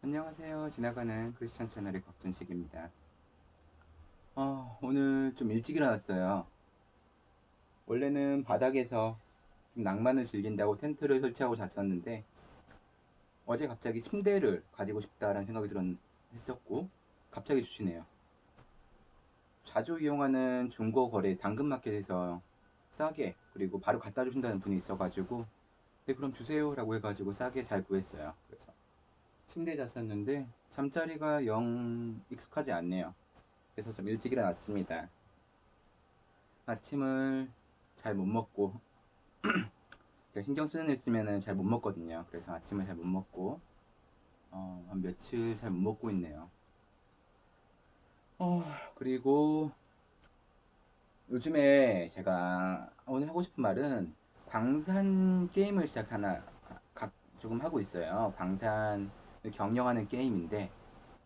안녕하세요. 지나가는 크리스천 채널의 곽준식입니다. 오늘 좀 일찍 일어났어요. 원래는 바닥에서 좀 낭만을 즐긴다고 텐트를 설치하고 잤었는데 어제 갑자기 침대를 가지고 싶다라는 생각이 했었고 갑자기 주시네요. 자주 이용하는 중고 거래 당근마켓에서 싸게 그리고 바로 갖다 주신다는 분이 있어가지고 네 그럼 주세요라고 해가지고 싸게 잘 구했어요. 그래서 침대에 잤었는데 잠자리가 영 익숙하지 않네요. 그래서 좀 일찍 일어났습니다. 아침을 잘 못 먹고 제가 신경 쓰는 일 있으면은 잘 못 먹거든요. 그래서 아침을 잘 못 먹고 한 며칠 잘 못 먹고 있네요. 그리고 요즘에 제가 오늘 하고 싶은 말은 광산 게임을 조금 하고 있어요. 광산을 경영하는 게임인데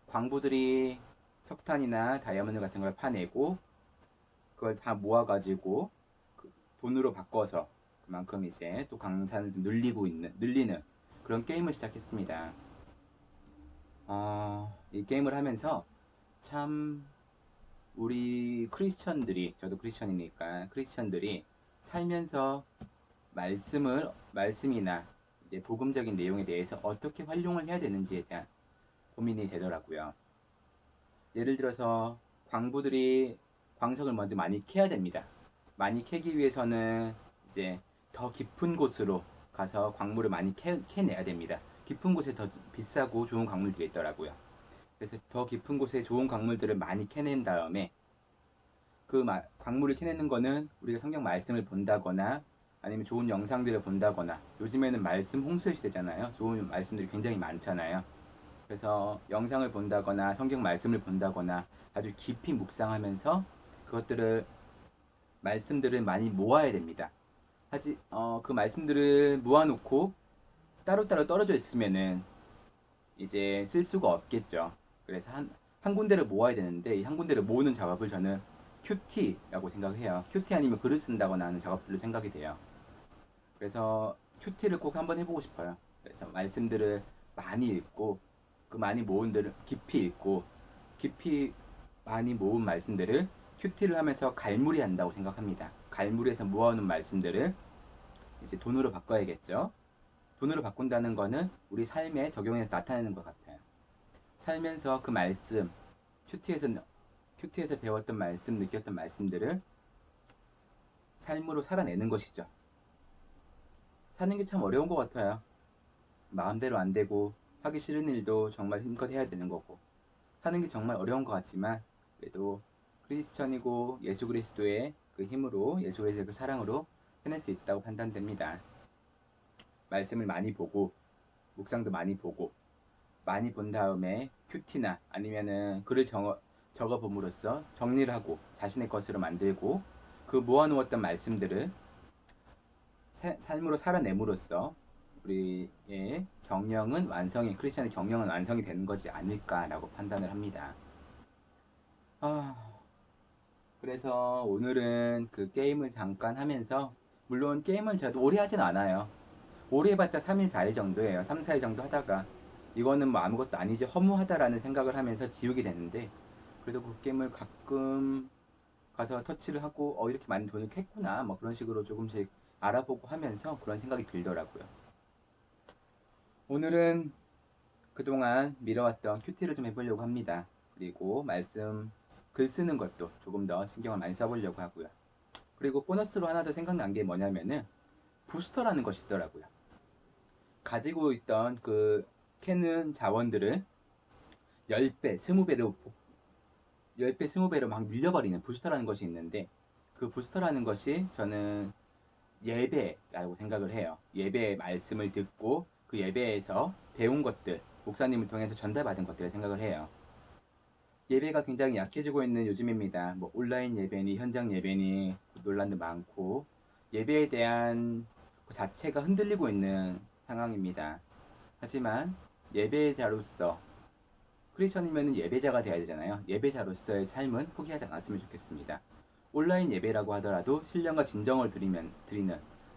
광부들이 석탄이나 다이아몬드 같은 걸 파내고 그걸 다 모아가지고 그 돈으로 바꿔서 그만큼 이제 또 강산을 늘리는 그런 게임을 시작했습니다. 이 게임을 하면서 참 우리 크리스천들이, 저도 크리스천이니까 크리스천들이 살면서 말씀이나 이제 복음적인 내용에 대해서 어떻게 활용을 해야 되는지에 대한 고민이 되더라고요. 예를 들어서 광부들이 광석을 먼저 많이 캐야 됩니다. 많이 캐기 위해서는 이제 더 깊은 곳으로 가서 광물을 많이 캐내야 됩니다. 깊은 곳에 더 비싸고 좋은 광물들이 있더라고요. 그래서 더 깊은 곳에 좋은 광물들을 많이 캐낸 다음에 광물을 캐내는 거는 우리가 성경 말씀을 본다거나 아니면 좋은 영상들을 본다거나 요즘에는 말씀 홍수의 시대잖아요. 좋은 말씀들이 굉장히 많잖아요. 그래서 영상을 본다거나 성경 말씀을 본다거나 아주 깊이 묵상하면서 그것들을 말씀들을 많이 모아야 됩니다. 그 말씀들을 모아놓고 따로따로 떨어져 있으면은 이제 쓸 수가 없겠죠. 그래서 한 군데를 모아야 되는데 이 한 군데를 모으는 작업을 저는 큐티라고 생각해요. 큐티 아니면 글을 쓴다거나 하는 작업들로 생각이 돼요. 그래서 큐티를 꼭 한번 해보고 싶어요. 그래서 말씀들을 많이 읽고 그 많이 모은 들을 깊이 읽고 깊이 많이 모은 말씀들을 큐티를 하면서 갈무리 한다고 생각합니다. 갈무리해서 모아놓은 말씀들을 이제 돈으로 바꿔야겠죠. 돈으로 바꾼다는 거는 우리 삶에 적용해서 나타내는 것 같아요. 살면서 그 말씀, 큐티에서, 큐티에서 배웠던 말씀, 느꼈던 말씀들을 삶으로 살아내는 것이죠. 사는 게 참 어려운 것 같아요. 마음대로 안 되고 하기 싫은 일도 정말 힘껏 해야 되는 거고 하는 게 정말 어려운 것 같지만 그래도 크리스천이고 예수 그리스도의 그 힘으로 예수 그리스도의 그 사랑으로 해낼 수 있다고 판단됩니다. 말씀을 많이 보고 묵상도 많이 보고 많이 본 다음에 큐티나 아니면은 적어 봄으로써 정리를 하고 자신의 것으로 만들고 그 모아놓았던 말씀들을 삶으로 살아냄으로써 우리의 크리스천의 경영은 완성이 되는 거지 않을까라고 판단을 합니다. 아, 그래서 오늘은 그 게임을 잠깐 하면서 물론 게임을 저도 오래 하진 않아요. 오래 해봤자 3일, 4일 정도예요. 3, 4일 정도 하다가 이거는 뭐 아무것도 아니지 허무하다라는 생각을 하면서 지우게 되는데 그래도 그 게임을 가끔 가서 터치를 하고 이렇게 많은 돈을 캤구나 뭐 그런 식으로 조금씩 알아보고 하면서 그런 생각이 들더라고요. 오늘은 그동안 미뤄왔던 큐티를 좀 해보려고 합니다. 그리고 글 쓰는 것도 조금 더 신경을 많이 써보려고 하고요. 그리고 보너스로 하나 더 생각난 게 뭐냐면은 부스터라는 것이 있더라고요. 가지고 있던 그 캐는 자원들을 10배, 20배로 10배, 20배로 막 밀려버리는 부스터라는 것이 있는데 그 부스터라는 것이 저는 예배라고 생각을 해요. 예배의 말씀을 듣고 그 예배에서 배운 것들, 목사님을 통해서 전달받은 것들을 생각을 해요. 예배가 굉장히 약해지고 있는 요즘입니다. 뭐 온라인 예배니 현장 예배니 논란도 많고 예배에 대한 그 자체가 흔들리고 있는 상황입니다. 하지만 예배자로서 크리스천이면 예배자가 되어야 되잖아요. 예배자로서의 삶은 포기하지 않았으면 좋겠습니다. 온라인 예배라고 하더라도 신령과 진정을 드리는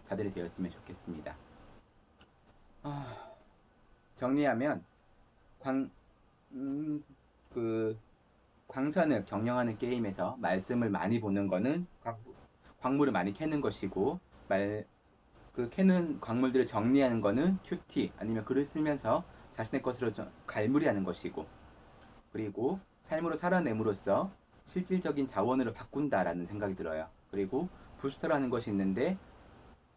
자들이 되었으면 좋겠습니다. 정리하면 광, 그 광선을 경영하는 게임에서 말씀을 많이 보는 거는 광물을 많이 캐는 것이고, 캐는 광물들을 정리하는 거는 큐티 아니면 글을 쓰면서 자신의 것으로 갈무리하는 것이고, 그리고 삶으로 살아냄으로써 실질적인 자원으로 바꾼다라는 생각이 들어요. 그리고 부스터라는 것이 있는데,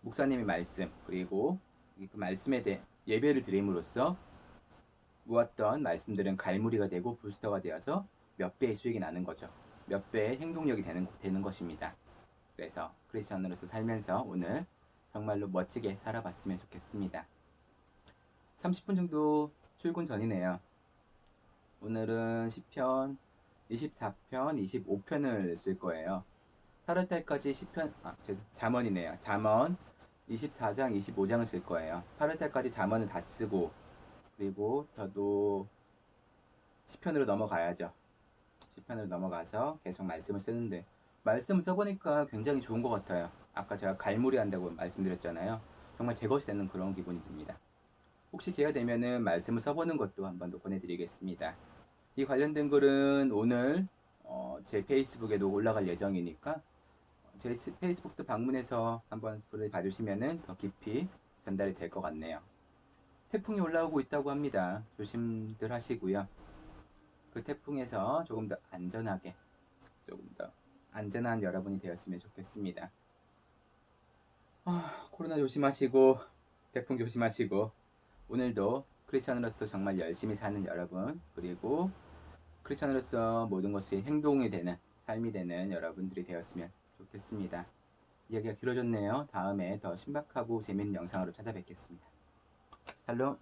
목사님의 말씀, 그리고 그 말씀에 대해 예배를 드림으로써 모았던 말씀들은 갈무리가 되고 부스터가 되어서 몇 배의 수익이 나는 거죠. 몇 배의 행동력이 되는 것입니다. 그래서 크리스천으로서 살면서 오늘 정말로 멋지게 살아봤으면 좋겠습니다. 30분 정도 출근 전이네요. 오늘은 시편 24편, 25편을 쓸 거예요. 8월달까지 잠언이네요. 잠언 24장, 25장을 쓸 거예요. 8월달까지 잠언을 다 쓰고, 그리고 저도 시편으로 넘어가야죠. 시편으로 넘어가서 계속 말씀을 쓰는데, 말씀을 써보니까 굉장히 좋은 것 같아요. 아까 제가 갈무리 한다고 말씀드렸잖아요. 정말 제 것이 되는 그런 기분이 듭니다. 혹시 기회가 되면은 말씀을 써보는 것도 한번 더 보내드리겠습니다. 이 관련된 글은 오늘 제 페이스북에도 올라갈 예정이니까 제 페이스북도 방문해서 한번 글을 봐주시면은 더 깊이 전달이 될 것 같네요. 태풍이 올라오고 있다고 합니다. 조심들 하시고요. 그 태풍에서 조금 더 안전한 여러분이 되었으면 좋겠습니다. 코로나 조심하시고 태풍 조심하시고, 오늘도 크리스천으로서 정말 열심히 사는 여러분, 그리고 크리스천으로서 모든 것이 행동이 되는 삶이 되는 여러분들이 되었으면 좋겠습니다. 이야기가 길어졌네요. 다음에 더 신박하고 재밌는 영상으로 찾아뵙겠습니다. 샬롬.